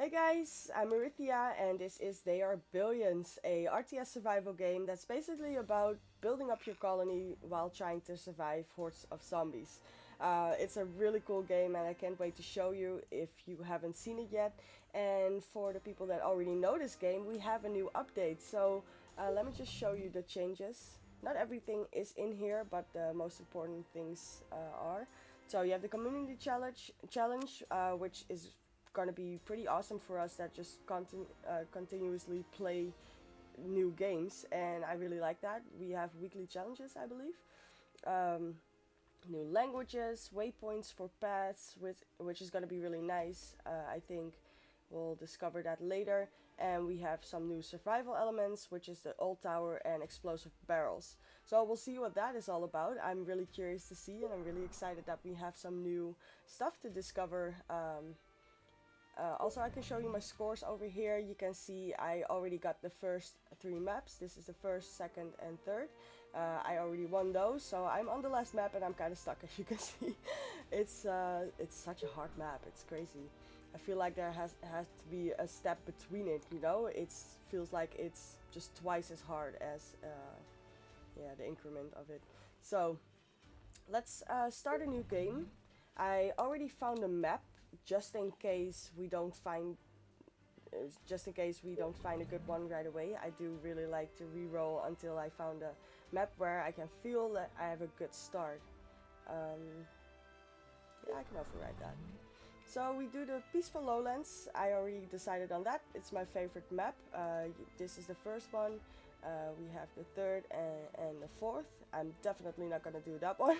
Hi guys, I'm Aerithia and this is They Are Billions, a RTS survival game that's basically about building up your colony while trying to survive hordes of zombies. It's a really cool game and I can't wait to show you if you haven't seen it yet. And for the people that already know this game, we have a new update. So let me just show you the changes. Not everything is in here, but the most important things are. So you have the community challenge, which is gonna be pretty awesome for us that just continuously play new games, and I really like that. We have weekly challenges, I believe. Um, New languages, waypoints for paths, which is gonna be really nice. I think we'll discover that later. And we have some new survival elements, which is the old tower and explosive barrels. So we'll see what that is all about. I'm really curious to see, and I'm really excited that we have some new stuff to discover. Also, I can show you my scores over here. You can see I already got the first 3 maps. This is the first, second, and third. I already won those, so I'm on the last map and I'm kind of stuck, as you can see. It's such a hard map. It's crazy. I feel like there has to be a step between it. You know, it feels like it's just twice as hard as yeah, the increment of it. So let's start a new game. I already found a map just in case we don't find a good one right away. I do really like to re-roll until I found a map where I can feel that I have a good start. Yeah, I can override that. So we do the peaceful lowlands. I already decided on that. It's my favorite map. This is the first one. We have the third and the fourth. I'm definitely not gonna do that one.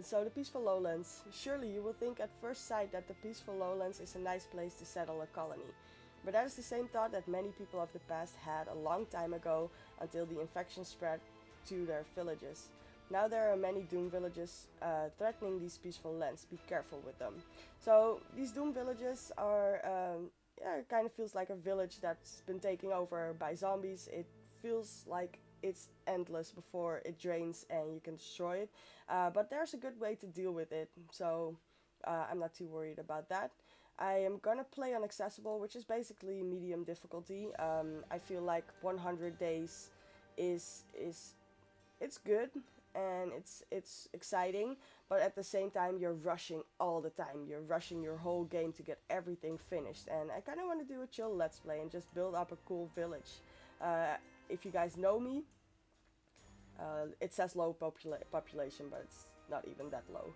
So the peaceful lowlands. Surely you will think at first sight that the peaceful lowlands is a nice place to settle a colony. But that is the same thought that many people of the past had a long time ago, until the infection spread to their villages. Now there are many doom villages threatening these peaceful lands. Be careful with them. So these doom villages are, yeah, it kind of feels like a village that's been taken over by zombies. It feels like it's endless before it drains and you can destroy it. But there's a good way to deal with it, so I'm not too worried about that. I am gonna play on accessible, which is basically medium difficulty. I feel like 100 days is it's good and it's exciting, but at the same time you're rushing all the time. You're rushing your whole game to get everything finished, and I kind of want to do a chill let's play and just build up a cool village. If you guys know me, it says low population, but it's not even that low.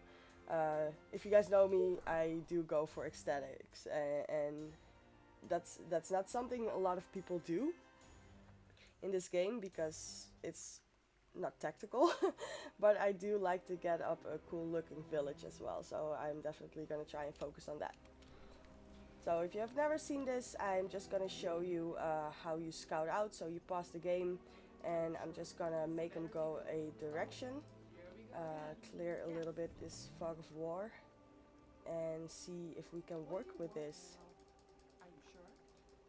If you guys know me, I do go for aesthetics, and that's not something a lot of people do in this game because it's not tactical. But I do like to get up a cool looking village as well, so I'm definitely gonna try and focus on that. So if you have never seen this, I'm just gonna show you how you scout out. So you pause the game and I'm just gonna make them go a direction, clear a little bit this fog of war, and see if we can work with this.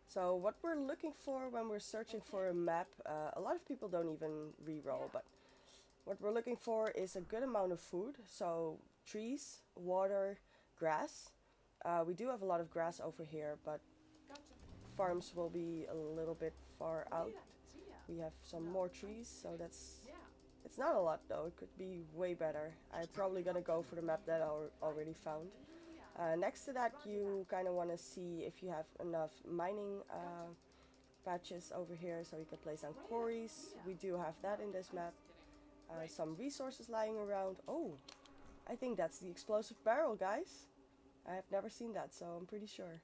So what we're looking for when we're searching for a map, a lot of people don't even re-roll, but what we're looking for is a good amount of food. So trees, water, grass. We do have a lot of grass over here, but farms will be a little bit far out. We have some more trees, so it's not a lot though. It could be way better. I'm probably gonna go for the map that I already found. Next to that, you kind of want to see if you have enough mining patches over here, so you can place down quarries. We do have that in this map. Some resources lying around. Oh, I think that's the explosive barrel, guys. I have never seen that, so I'm pretty sure.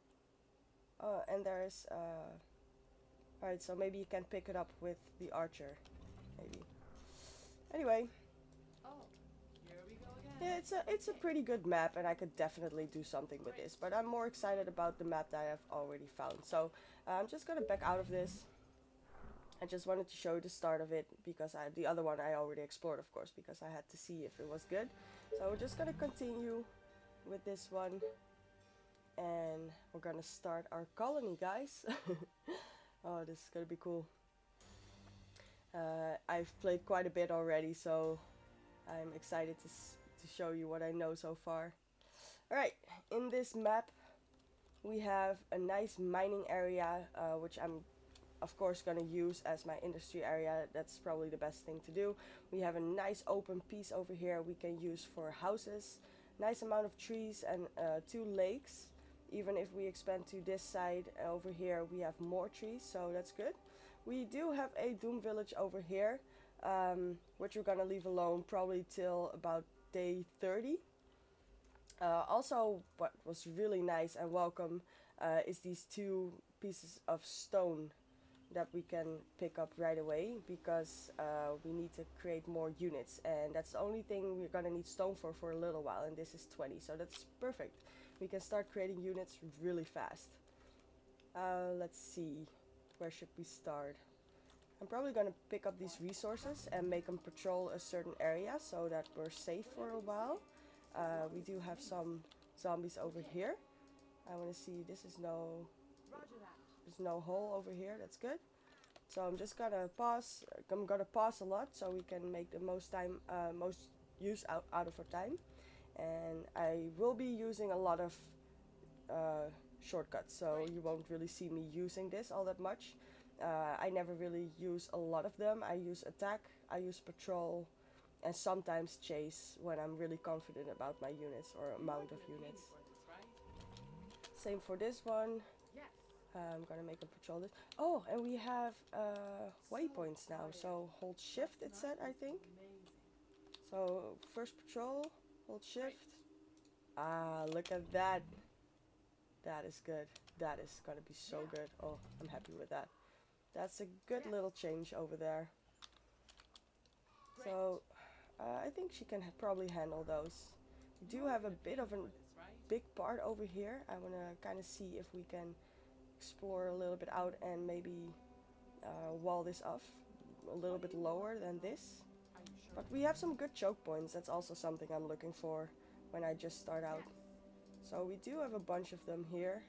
Oh, and there's alright, so maybe you can pick it up with the archer, maybe. Anyway, yeah, it's a pretty good map, and I could definitely do something with this. But I'm more excited about the map that I've already found. So I'm just gonna back out of this. I just wanted to show you the start of it because the other one I already explored, of course, because I had to see if it was good. So we're just gonna continue with this one, and we're gonna start our colony, guys. Oh, this is gonna be cool. I've played quite a bit already, so I'm excited to show you what I know so far. Alright, in this map We have a nice mining area, which I'm of course gonna use as my industry area. That's probably the best thing to do. We have a nice open piece over here we can use for houses. Nice amount of trees and 2 lakes. Even if we expand to this side over here, we have more trees, so that's good. We do have a Doom village over here, which we're gonna leave alone probably till about day 30. Also, what was really nice and welcome is these 2 pieces of stone that we can pick up right away, because we need to create more units, and that's the only thing we're gonna need stone for a little while, and this is 20, so that's perfect. We can start creating units really fast. Let's see, where should we start? I'm probably gonna pick up these resources and make them patrol a certain area so that we're safe for a while. We do have some zombies over here. I want to see, there's no hole over here, that's good. So I'm just gonna pause. I'm gonna pause a lot so we can make the most use out of our time. And I will be using a lot of shortcuts, so you won't really see me using this all that much. I never really use a lot of them. I use attack, I use patrol, and sometimes chase when I'm really confident about my units or amount of units. Same for this one. I'm gonna make a patrol this. Oh, and we have waypoints now, so hold shift it said, I think. So first patrol, hold shift. Ah, look at that. That is good. That is gonna be so good. Oh, I'm happy with that. That's a good little change over there. So I think she can probably handle those. We do have a bit of a big part over here. I want to kind of see if we can explore a little bit out and maybe wall this off a little bit lower than this. But we have some good choke points. That's also something I'm looking for when I just start out. So we do have a bunch of them here.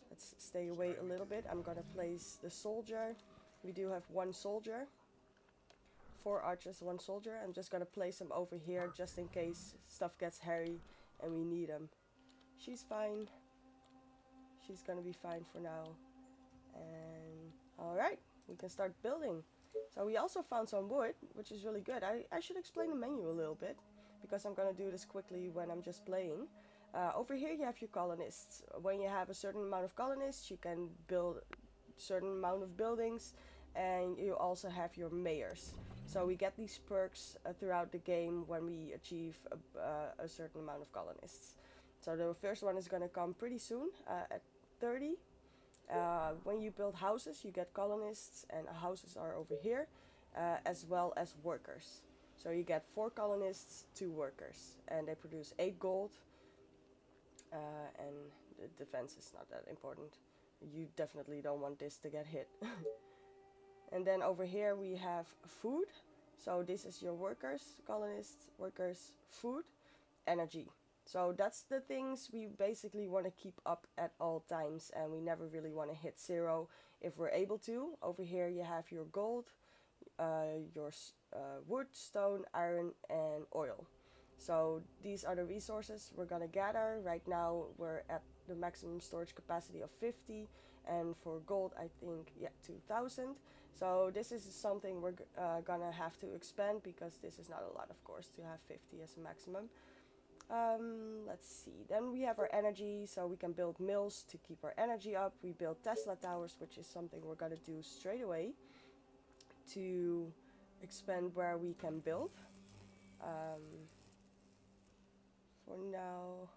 Let's stay away a little bit. I'm gonna place the soldier. We do have 1 soldier. 4 archers, 1 soldier. I'm just gonna place them over here just in case stuff gets hairy and we need them. She's fine. She's gonna be fine for now. And alright, we can start building. So we also found some wood, which is really good. I should explain the menu a little bit, because I'm gonna do this quickly when I'm just playing. Over here you have your colonists. When you have a certain amount of colonists, you can build a certain amount of buildings, and you also have your mayors. So we get these perks throughout the game when we achieve a certain amount of colonists. So the first one is gonna come pretty soon, at 30. When you build houses, you get colonists, and houses are over here, as well as workers. So you get 4 colonists, 2 workers, and they produce 8 gold. And the defense is not that important. You definitely don't want this to get hit. And then over here we have food. So this is your workers, colonists, workers, food, energy. So that's the things we basically want to keep up at all times, and we never really want to hit 0 if we're able to. Over here you have your gold, your wood, stone, iron, and oil. So these are the resources we're gonna gather. Right now we're at the maximum storage capacity of 50, and for gold I think 2000. So this is something we're gonna have to expand, because this is not a lot, of course, to have 50 as a maximum. Let's see, then we have our energy, so we can build mills to keep our energy up. We build Tesla towers, which is something we're gonna do straight away to expand where we can build. For now,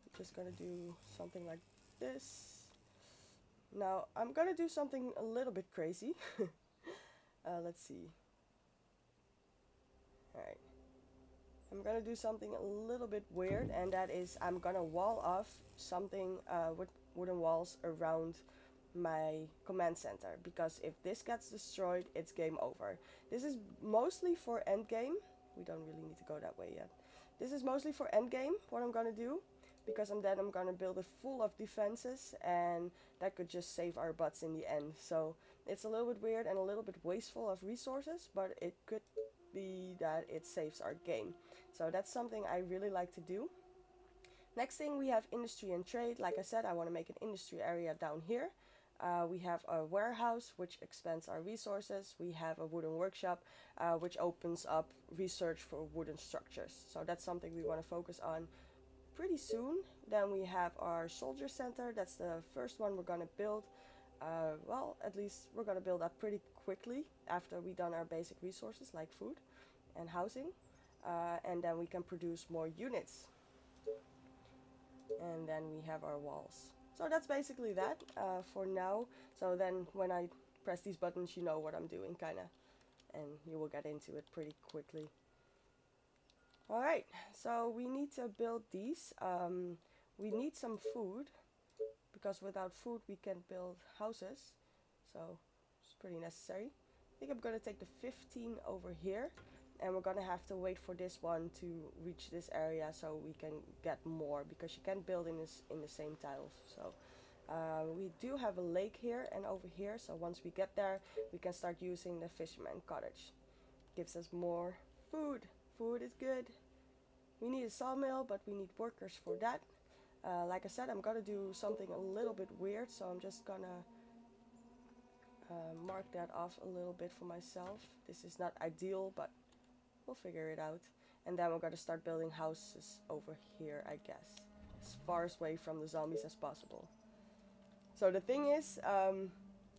I'm just gonna do something like this. Now I'm gonna do something a little bit crazy. Let's see. Alright, I'm gonna do something a little bit weird, and that is I'm gonna wall off something with wooden walls around my command center, because if this gets destroyed, it's game over. This is mostly for endgame. We don't really need to go that way yet. This is mostly for endgame, what I'm gonna do, because then I'm gonna build it full of defenses, and that could just save our butts in the end. So it's a little bit weird and a little bit wasteful of resources, but it could be that it saves our game. So that's something I really like to do. Next thing, we have industry and trade. Like I said, I want to make an industry area down here. We have a warehouse, which expands our resources. We have a wooden workshop, which opens up research for wooden structures. So that's something we want to focus on pretty soon. Then we have our soldier center. That's the first one we're going to build. Well, at least we're going to build that pretty quickly after we've done our basic resources like food and housing. And then we can produce more units. And then we have our walls. So that's basically that for now. So then when I press these buttons, you know what I'm doing, kind of. And you will get into it pretty quickly. Alright, so we need to build these. We need some food, because without food we can't build houses. So it's pretty necessary. I think I'm going to take the 15 over here. And we're going to have to wait for this one to reach this area so we can get more, because you can't build in the same tiles. So we do have a lake here and over here, so once we get there we can start using the fisherman cottage. Gives us more food. Food is good. We need a sawmill, but we need workers for that. Like I said, I'm gonna do something a little bit weird, so I'm just gonna mark that off a little bit for myself. This is not ideal, but we'll figure it out. And then we're gonna start building houses over here, I guess, as far away from the zombies as possible. So the thing is,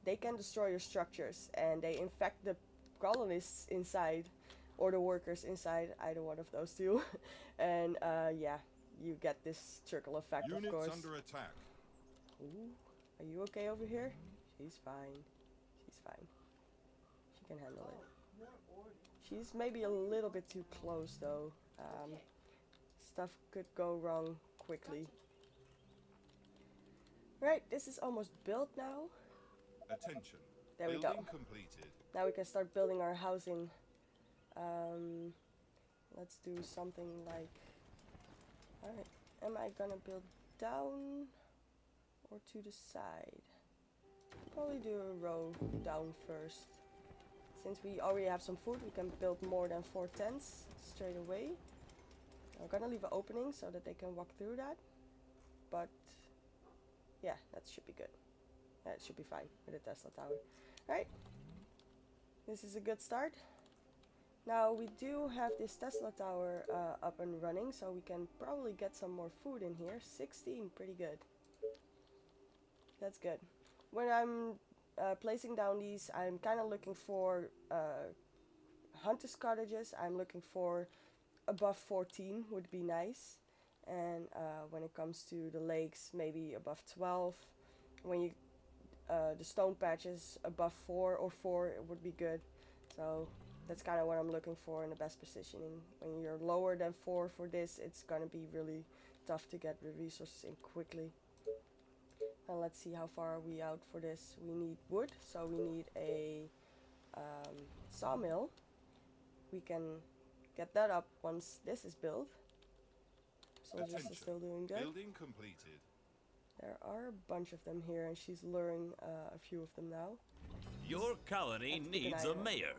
they can destroy your structures and they infect the colonists inside, or the workers inside, either one of those two. And yeah, you get this circle effect, of course. Units under attack. Ooh, are you okay over here? She's fine. She's fine. She can handle it. She's maybe a little bit too close though. Stuff could go wrong quickly. Right, this is almost built now. Attention. There we Building go. completed. Now we can start building our housing. Let's do something like... Alright, am I gonna build down or to the side? Probably do a row down first. Since we already have some food, we can build more than 4 tents straight away. I'm gonna leave an opening so that they can walk through that. But yeah, that should be good. That should be fine with the Tesla tower. Right, this is a good start. Now we do have this Tesla tower up and running, so we can probably get some more food in here. 16, pretty good. That's good. When I'm placing down these, I'm kind of looking for hunters cottages. I'm looking for above 14 would be nice. And when it comes to the lakes, maybe above 12. When you the stone patches above 4 or 4, it would be good. So that's kind of what I'm looking for in the best positioning. When you're lower than 4 for this, it's gonna be really tough to get the resources in quickly. And let's see, how far are we out for this. We need wood, so we need a sawmill. We can get that up once this is built. Soldiers are still doing good. Building completed. There are a bunch of them here, and she's luring a few of them now. Your colony needs a mayor.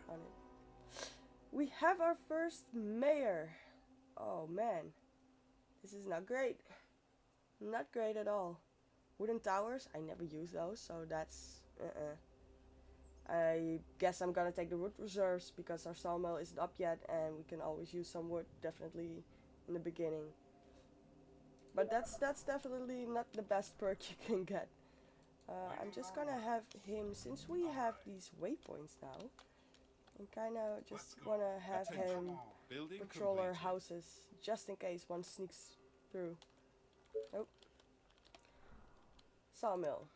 We have our first mayor. Oh man, this is not great. Not great at all. Wooden towers, I never use those, so that's I guess I'm gonna take the wood reserves because our sawmill isn't up yet, and we can always use some wood definitely in the beginning. But that's definitely not the best perk you can get. I'm just gonna have him, since we have these waypoints now, I kind of just wanna have him patrol our houses just in case one sneaks through. Oh. Sawmill.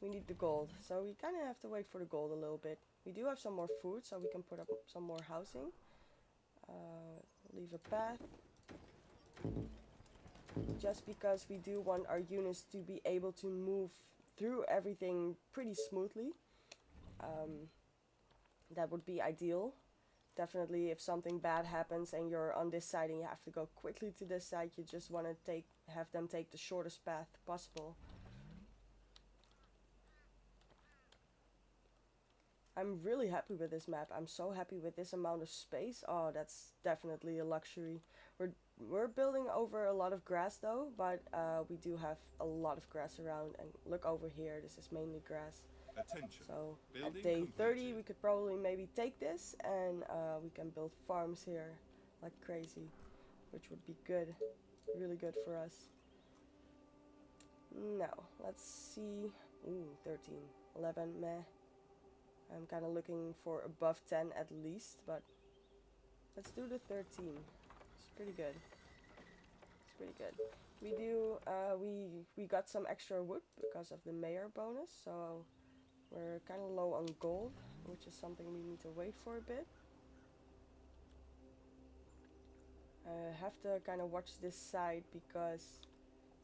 We need the gold, so we kind of have to wait for the gold a little bit. We do have some more food, so we can put up some more housing. Leave a path. Just because we do want our units to be able to move through everything pretty smoothly. That would be ideal. Definitely if something bad happens and you're on this side and you have to go quickly to this side, you just want to have them take the shortest path possible. I'm really happy with this map. I'm so happy with this amount of space. Oh, that's definitely a luxury. We're building over a lot of grass though, but we do have a lot of grass around. And look over here, this is mainly grass. Attention. So Building at day 30 completed. we could probably maybe take this and we can build farms here like crazy, which would be good, really good for us. Now, let's see. Ooh, 13, 11, meh. I'm kind of looking for above 10 at least, but let's do the 13. It's pretty good. It's pretty good. We do, we got some extra wood because of the mayor bonus, so we're kind of low on gold, which is something we need to wait for a bit. I have to kind of watch this side because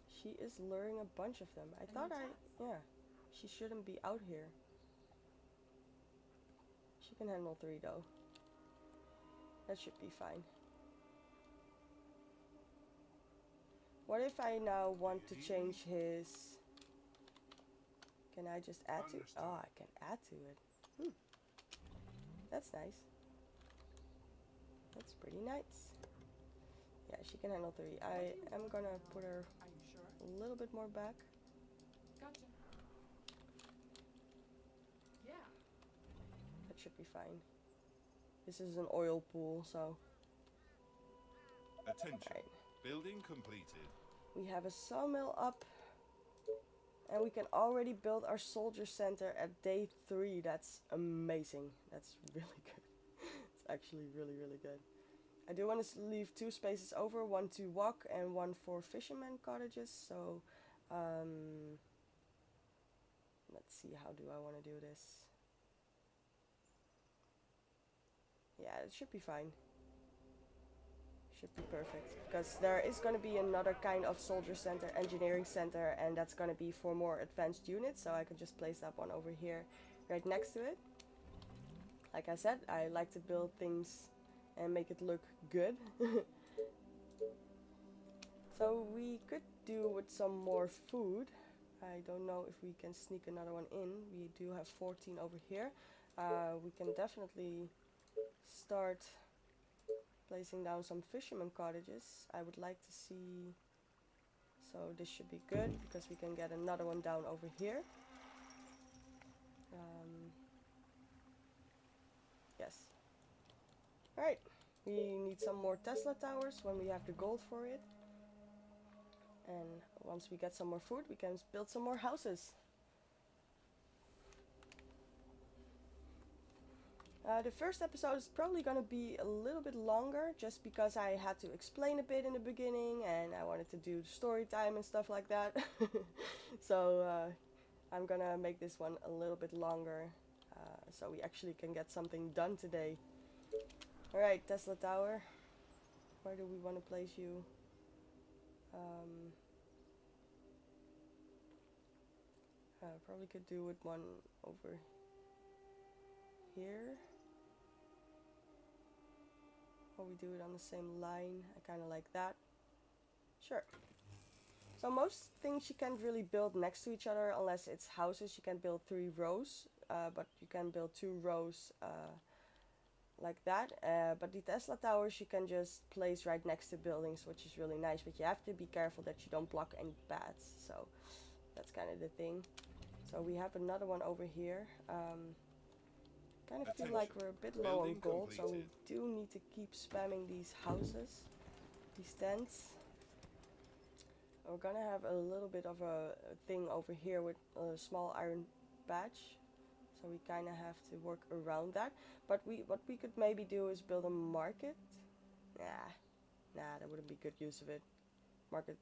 she is luring a bunch of them. I thought yeah, she shouldn't be out here. She can handle 3 though. That should be fine. What if I now want to change his... Can I just add to it? Oh, I can add to it. That's nice. That's pretty nice. Yeah, she can handle 3. I am gonna put her a little bit more back. Gotcha. Yeah. That should be fine. This is an oil pool, so... Attention. Right. Building completed. We have a sawmill up. And we can already build our soldier center at day 3. That's amazing. That's really good. It's actually really, really good. I do want to leave 2 spaces over. 1 to walk and 1 for fisherman cottages. So, let's see. How do I want to do this? Yeah, it should be fine. Should be perfect, because there is going to be another kind of soldier center, engineering center, and that's going to be for more advanced units, so I can just place that one over here right next to it. Like I said, I like to build things and make it look good. So we could do with some more food. I don't know if we can sneak another one in. We do have 14 over here. We can definitely start placing down some fisherman cottages. I would like to see, so this should be good because we can get another one down over here. Yes. Alright, we need some more Tesla towers when we have the gold for it. And once we get some more food, we can build some more houses. The first episode is probably going to be a little bit longer just because I had to explain a bit in the beginning and I wanted to do story time and stuff like that. So I'm going to make this one a little bit longer so we actually can get something done today. Alright, Tesla Tower. Where do we want to place you? Probably could do with one over here. Or we do it on the same line. I kind of like that. Sure. So most things you can't really build next to each other unless it's houses. You can build 3 rows, but you can build 2 rows like that. But the Tesla towers you can just place right next to buildings, which is really nice. But you have to be careful that you don't block any paths. So that's kind of the thing. So we have another one over here. Kind of feel like we're a bit low on gold, so we do need to keep spamming these houses, these tents. We're gonna have a little bit of a thing over here with a small iron badge, so we kind of have to work around that. But what we could maybe do is build a market. Nah, that wouldn't be good use of it. Market,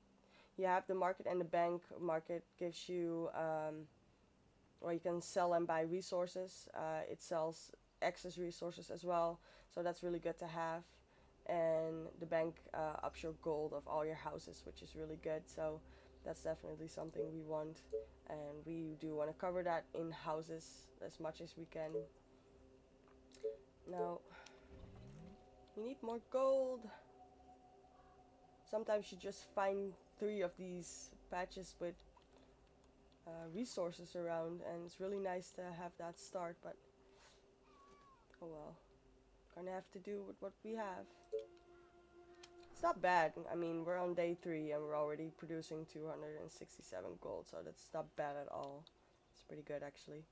you have the market and the bank. Market gives you or you can sell and buy resources. It sells excess resources as well, so that's really good to have. And the bank ups your gold of all your houses, which is really good. So that's definitely something we want, and we do want to cover that in houses as much as we can. Now we need more gold. Sometimes you just find 3 of these patches with resources around, and it's really nice to have that start, but Oh well. Gonna have to do with what we have. It's not bad. I mean, we're on day 3 and we're already producing 267 gold, so that's not bad at all. It's pretty good actually.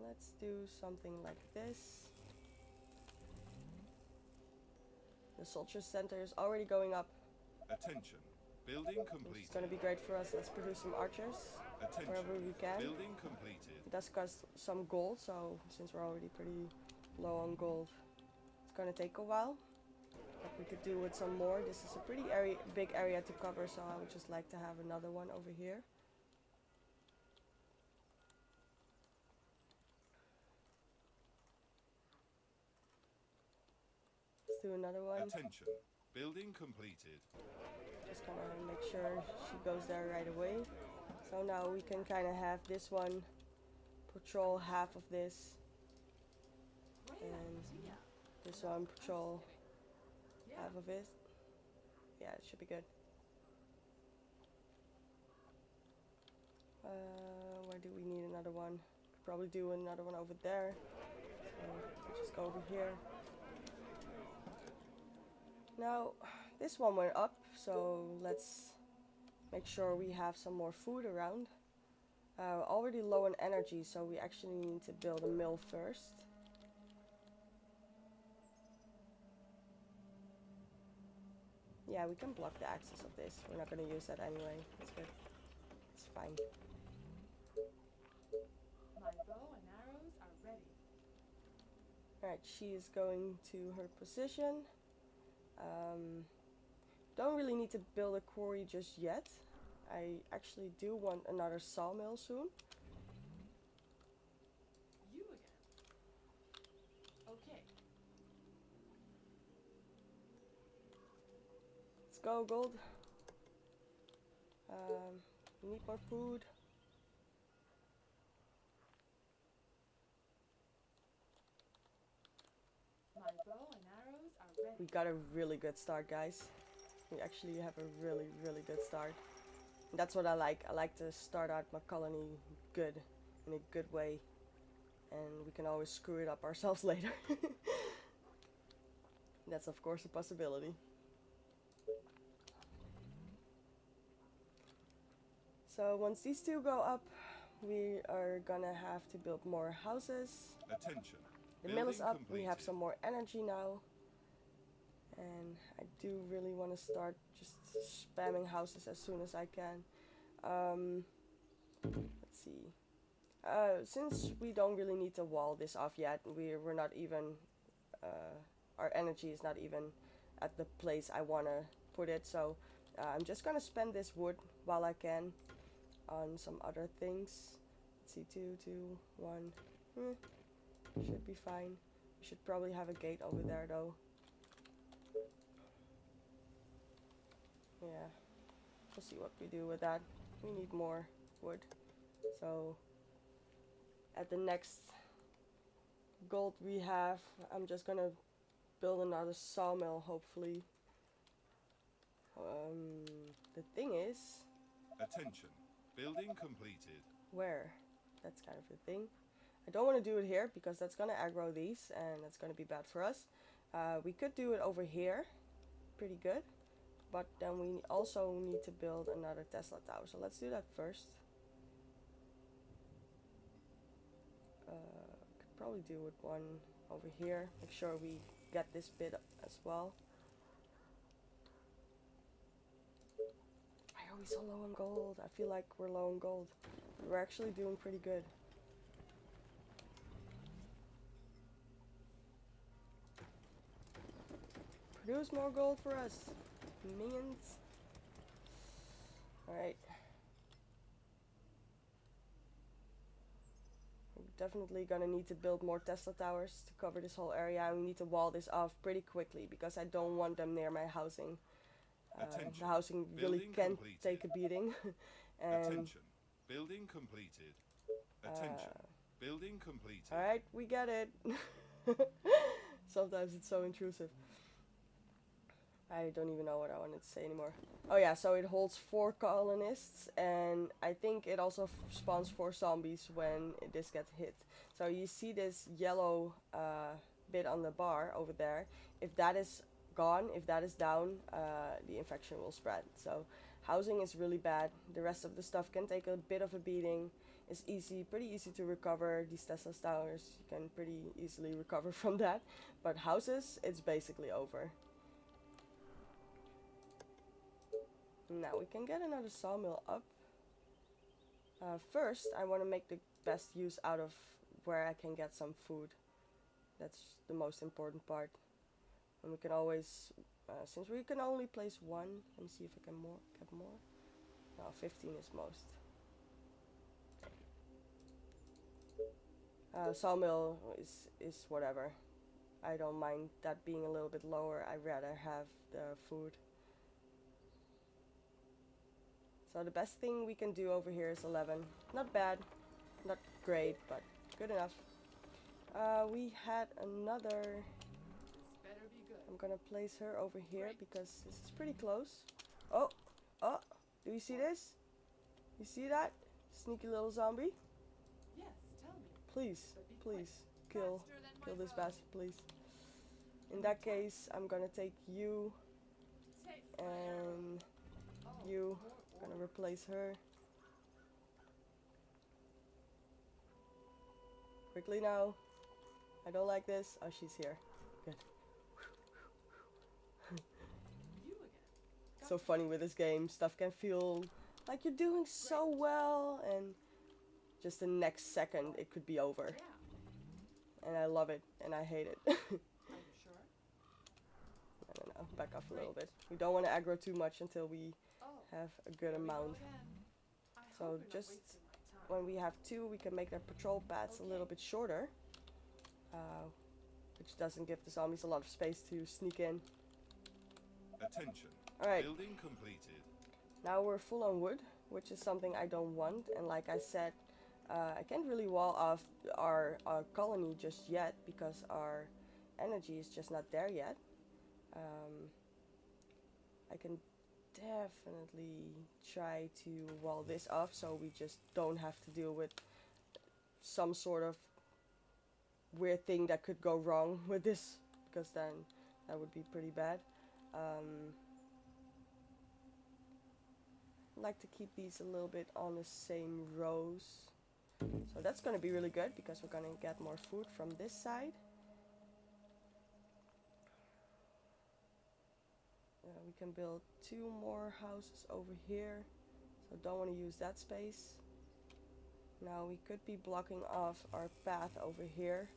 Let's do something like this. The soldier center is already going up. Attention. Building completed. It's gonna be great for us. Let's produce some archers wherever we can. Building completed. It does cost some gold, so since we're already pretty low on gold, it's gonna take a while. But we could do with some more. This is a pretty big area to cover, so I would just like to have another one over here. Let's do another one. Attention. Building completed. Just gonna make sure she goes there right away. So now we can kind of have this one patrol half of this, and this one patrol half of it. Yeah, it should be good. Where do we need another one? Could probably do another one over there. So we'll just go over here. Now, this one went up, so let's make sure we have some more food around. Already low on energy, so we actually need to build a mill first. Yeah, we can block the access of this. We're not going to use that anyway. It's good. It's fine. My bow and arrows are ready. Alright, she is going to her position. Don't really need to build a quarry just yet. I actually do want another sawmill soon. You again. Okay. Let's go, gold. We need more food. My bow and arrows are ready. We got a really good start, guys. We actually have a really, really good start. And that's what I like. I like to start out my colony good, in a good way. And we can always screw it up ourselves later. That's of course a possibility. So once these two go up, we are gonna have to build more houses. Attention. The mill is Building up, we have completed. some more energy now. And I do really want to start just spamming houses as soon as I can. Let's see. Since we don't really need to wall this off yet, we're not even, our energy is not even at the place I want to put it. So I'm just going to spend this wood while I can on some other things. Let's see, 2, 2, 1. Should be fine. We should probably have a gate over there though. Yeah, we'll see what we do with that. We need more wood. So at the next gold we have, I'm just gonna build another sawmill hopefully. The thing is, Attention. Building completed. where? That's kind of the thing. I don't want to do it here because that's gonna aggro these and that's gonna be bad for us. We could do it over here, pretty good. But then we also need to build another Tesla tower. So let's do that first. Could probably do with one over here. Make sure we get this bit as well. Why are we so low on gold? I feel like we're low on gold. We're actually doing pretty good. Produce more gold for us, minions. Alright. We're definitely gonna need to build more Tesla towers to cover this whole area, and we need to wall this off pretty quickly because I don't want them near my housing. The housing really Building can completed. take a beating. And Attention. Building completed. Attention. Building completed. alright, we get it. Sometimes it's so intrusive. I don't even know what I wanted to say anymore. Oh yeah, so it holds 4 colonists, and I think it also spawns 4 zombies when this gets hit. So you see this yellow bit on the bar over there. If that is gone, if that is down, the infection will spread. So housing is really bad. The rest of the stuff can take a bit of a beating. It's pretty easy to recover. These Tesla towers, you can pretty easily recover from that. But houses, it's basically over. Now we can get another sawmill up. First, I want to make the best use out of where I can get some food. That's the most important part. And we can always, since we can only place 1, let me see if I can get more. No, 15 is most. Sawmill is whatever. I don't mind that being a little bit lower. I'd rather have the food. So the best thing we can do over here is 11. Not bad, not great, but good enough. We had another. This better be good. I'm gonna place her over here because this is pretty close. Oh, do you see this? You see that? Sneaky little zombie. Yes, tell me. Please, But be please, quick. kill Faster than my this bow. bastard, please. In that case, I'm gonna take you Taste my arrow. and Oh, you. more Gonna orders. replace her. Quickly now. I don't like this. Oh, she's here. Good. You again. So funny with this game. Stuff can feel like you're doing so well, and just the next second it could be over. Yeah. And I love it, and I hate it. Are you sure? No, back off a little bit. We don't want to aggro too much until we Oh. have a good here we go amount. again. I So hope you're not just wasting my time. when we have 2, we can make their patrol paths a little bit shorter, which doesn't give the zombies a lot of space to sneak in. Attention. Alright, Building completed. now we're full on wood, which is something I don't want, and like I said, I can't really wall off our colony just yet because our energy is just not there yet. I can definitely try to wall this off so we just don't have to deal with some sort of weird thing that could go wrong with this, because then that would be pretty bad. I like to keep these a little bit on the same rows, so that's going to be really good because we're going to get more food from this side. We can build 2 more houses over here, so don't want to use that space. Now we could be blocking off our path over here.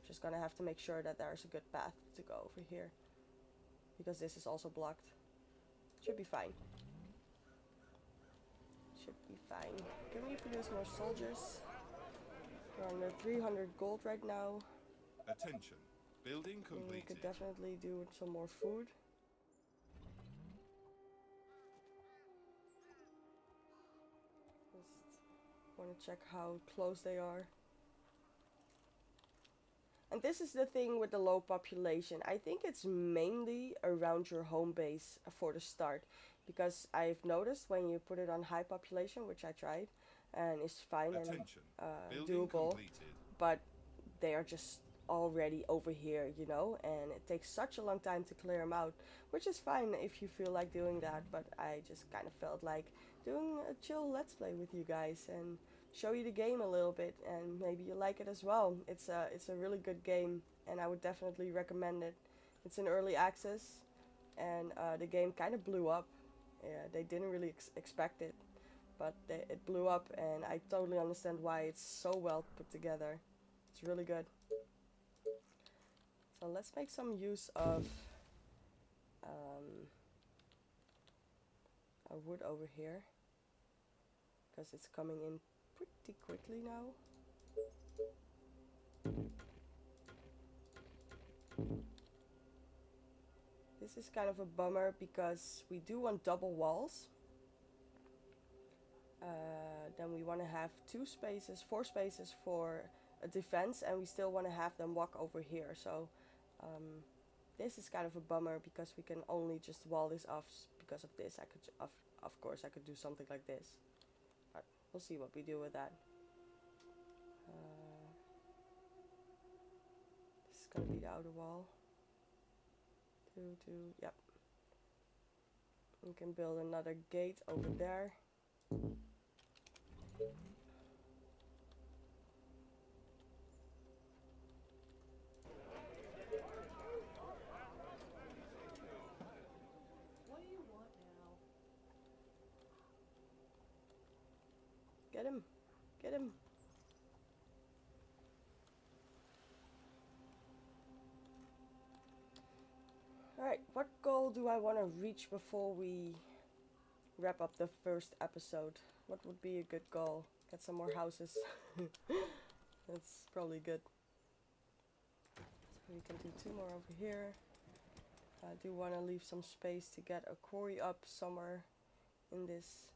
Just gonna have to make sure that there's a good path to go over here, because this is also blocked. Should be fine. Should be fine. Can we produce more soldiers? We're under 300 gold right now. Attention. Building We completed. could definitely do with some more food. Just want to check how close they are. And this is the thing with the low population. I think it's mainly around your home base for the start, because I've noticed when you put it on high population, which I tried, and it's fine Attention. and Building doable, completed. but they are just already over here, you know, and it takes such a long time to clear them out, which is fine if you feel like doing that, but I just kind of felt like doing a chill let's play with you guys and show you the game a little bit, and maybe you like it as well. It's a really good game, and I would definitely recommend it. It's in early access, and the game kind of blew up. Yeah, they didn't really expect it, but it blew up, and I totally understand why. It's so well put together. It's really good. So let's make some use of our wood over here, because it's coming in pretty quickly now. This is kind of a bummer because we do want double walls. Then we want to have 4 spaces for a defense, and we still want to have them walk over here. So This is kind of a bummer because we can only just wall this off because of this. I could, of course, I could do something like this. But we'll see what we do with that. This is gonna be the outer wall. Yep. We can build another gate over there. What do you want now? Get him! Get him! Alright, what goal do I want to reach before we wrap up the first episode? What would be a good goal? Get some more houses. That's probably good. So we can do 2 more over here. I do want to leave some space to get a quarry up somewhere in this.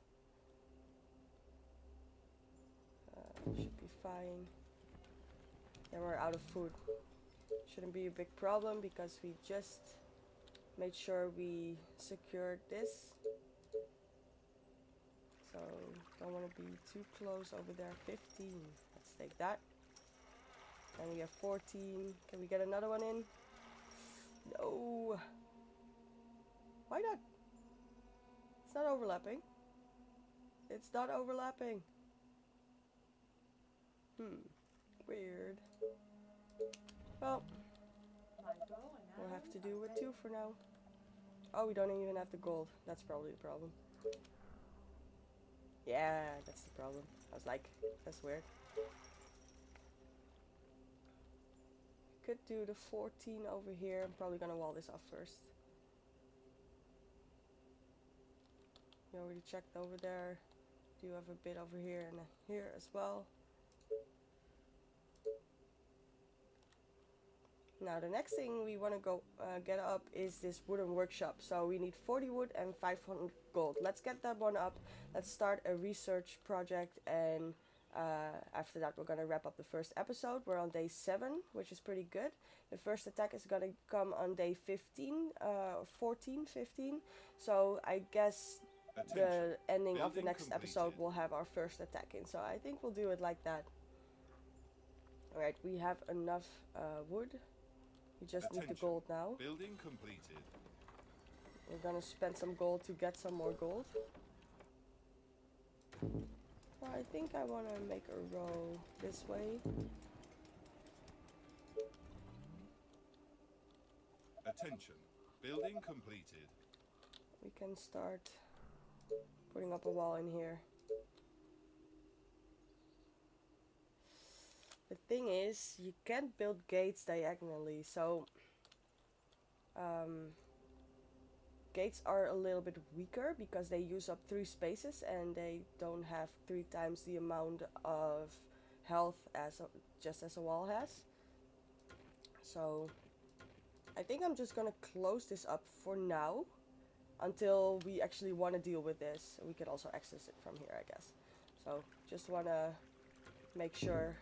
Should be fine. Yeah, we're out of food. Shouldn't be a big problem because we just made sure we secured this. So don't want to be too close over there. 15. Let's take that. And we have 14. Can we get another one in? No. Why not? It's not overlapping. It's not overlapping. Weird. Well, we'll have to do with 2 for now. Oh, we don't even have the gold. That's probably the problem. Yeah, that's the problem. I was like, that's weird. Could do the 14 over here. I'm probably gonna wall this off first. We already checked over there. Do have a bit over here and here as well. Now the next thing we want to go get up is this wooden workshop. So we need 40 wood and 500 gold. Let's get that one up. Let's start a research project, and after that we're gonna wrap up the first episode. We're on day 7, which is pretty good. The first attack is gonna come on day 15, 14, 15. So I guess the ending of the next episode will have our first attack in. So I think we'll do it like that. Alright, we have enough wood. We just need the gold now. Building completed. We're gonna spend some gold to get some more gold. So I think I want to make a row this way. Attention. Building completed. We can start putting up a wall in here. The thing is, you can't build gates diagonally, so gates are a little bit weaker because they use up 3 spaces and they don't have 3 times the amount of health as just as a wall has. So I think I'm just gonna close this up for now until we actually want to deal with this. We could also access it from here, I guess. So just want to make sure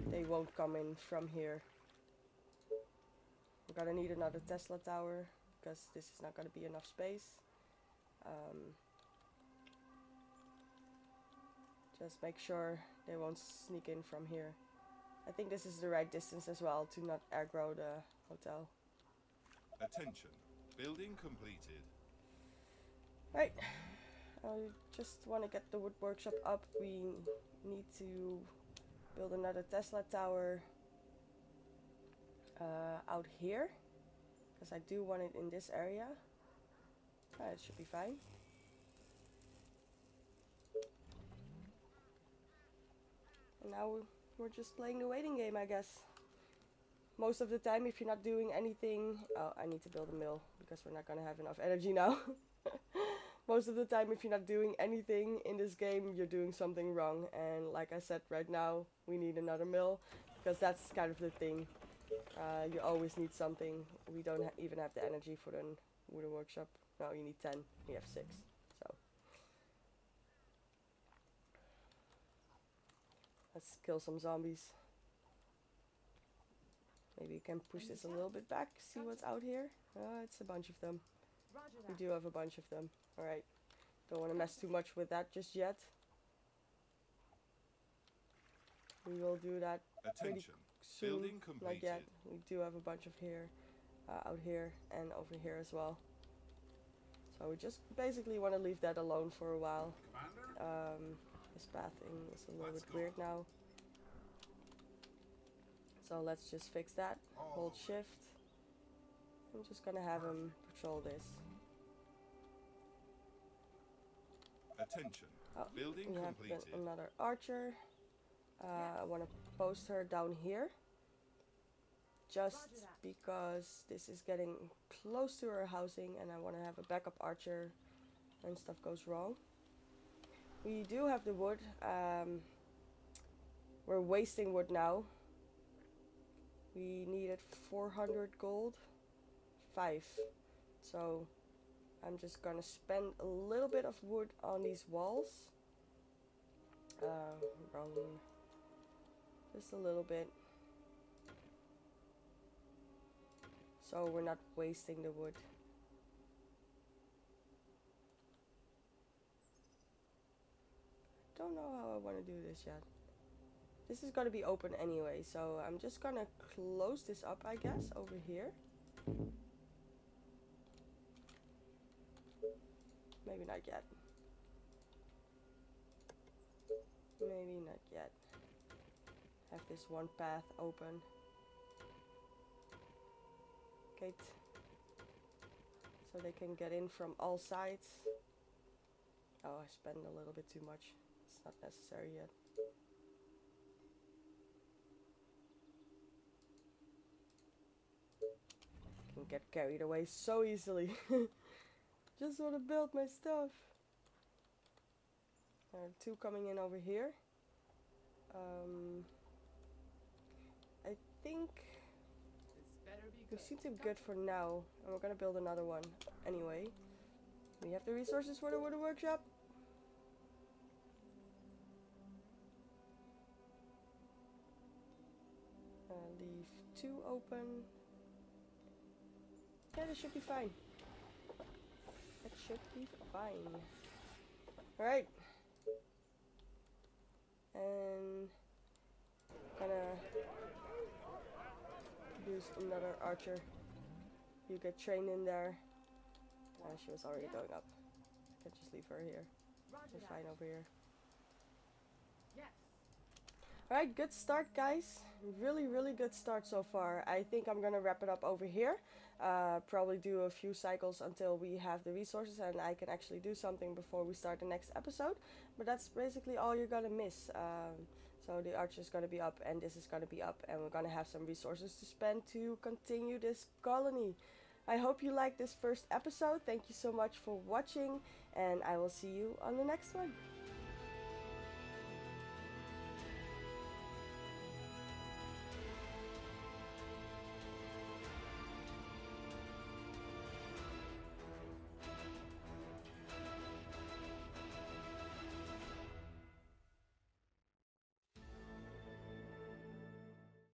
they won't come in from here. We're gonna need another Tesla tower because this is not gonna be enough space. Just make sure they won't sneak in from here. I think this is the right distance as well to not aggro the hotel. Attention. Building completed. Right. I just want to get the wood workshop up. We need to build another Tesla tower out here because I do want it in this area. It should be fine. And now we're just playing the waiting game, I guess. Most of the time, if you're not doing anything... Oh, I need to build a mill because we're not gonna have enough energy now. Most of the time, if you're not doing anything in this game, you're doing something wrong. And like I said, right now, we need another mill. Because that's kind of the thing. You always need something. We don't even have the energy for the wooden workshop. No, you need 10. We have 6. So. Let's kill some zombies. Maybe you can push this a little bit back, see what's out here. It's a bunch of them. Roger We that. do have a bunch of them. Alright. Don't want to mess too much with that just yet. We will do that pretty Attention. soon. Building Not yet. completed. We do have a bunch of here, out here and over here as well. So we just basically want to leave that alone for a while. This pathing is a little Let's bit go. weird now. So let's just fix that. Hold shift. I'm just gonna have him patrol this. Attention. Oh, Building we have completed. another archer. I want to post her down here. Just Roger that. because this is getting close to her housing and I want to have a backup archer when stuff goes wrong. We do have the wood. We're wasting wood now. We needed 400 gold. 5. So I'm just gonna spend a little bit of wood on these walls. Wrong. Just a little bit. So we're not wasting the wood. Don't know how I want to do this yet. This is going to be open anyway, so I'm just going to close this up, I guess, over here. Maybe not yet. Maybe not yet. Have this one path open. Gate. So they can get in from all sides. Oh, I spent a little bit too much. It's not necessary yet. Can get carried away so easily. Just want to build my stuff. There are 2 coming in over here. I think This better be we good. seem to be good for now, and we're gonna build another one anyway. We have the resources for the wooden workshop. Leave 2 open. Yeah, this should be fine. That should be fine. Alright. And gonna use another archer. You get trained in there. She was already going up. I can just leave her here. Roger We're that. fine over here. Yes. Alright, good start, guys. Really, really good start so far. I think I'm gonna wrap it up over here. Probably do a few cycles until we have the resources and I can actually do something before we start the next episode. But that's basically all you're gonna miss. So the archer is gonna be up and this is gonna be up and we're gonna have some resources to spend to continue this colony. I hope you liked this first episode. Thank you so much for watching and I will see you on the next one.